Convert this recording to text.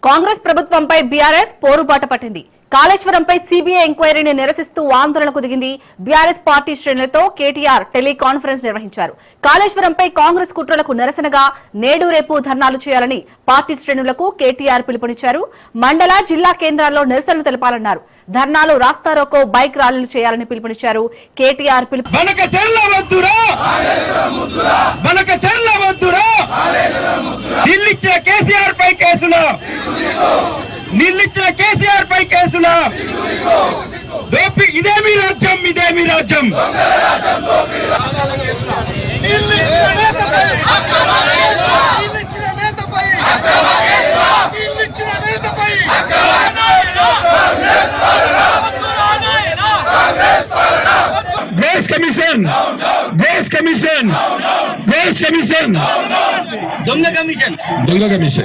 కాంగ్రెస్ ప్రభుత్వంపై బీఆర్ఎస్ పోరుబాట పట్టింది. కాళేశ్వరంపై సీబీఐ ఎంక్వైరీని నిరసిస్తూ ఆందోళనకు దిగింది. బీఆర్ఎస్ పార్టీ శ్రేణులతో కేటీఆర్ టెలికాన్ఫరెన్స్ నిర్వహించారు. కాళేశ్వరంపై కాంగ్రెస్ కుట్రలకు నిరసనగా నేడు రేపు ధర్నాలు చేయాలని పార్టీ శ్రేణులకు కేటీఆర్ పిలుపునిచ్చారు. మండల జిల్లా కేంద్రాల్లో నిరసనలు తెలపాలన్నారు. ధర్నాలు, రాస్తారోకో, బైక్ ర్యాలీలు చేయాలని పిలుపునిచ్చారు. కేటీఆర్ నిల్లిచ్చిన కేసీఆర్ పై కేసుల ఇదేమి రాజ్యం Base Commission Donga Commission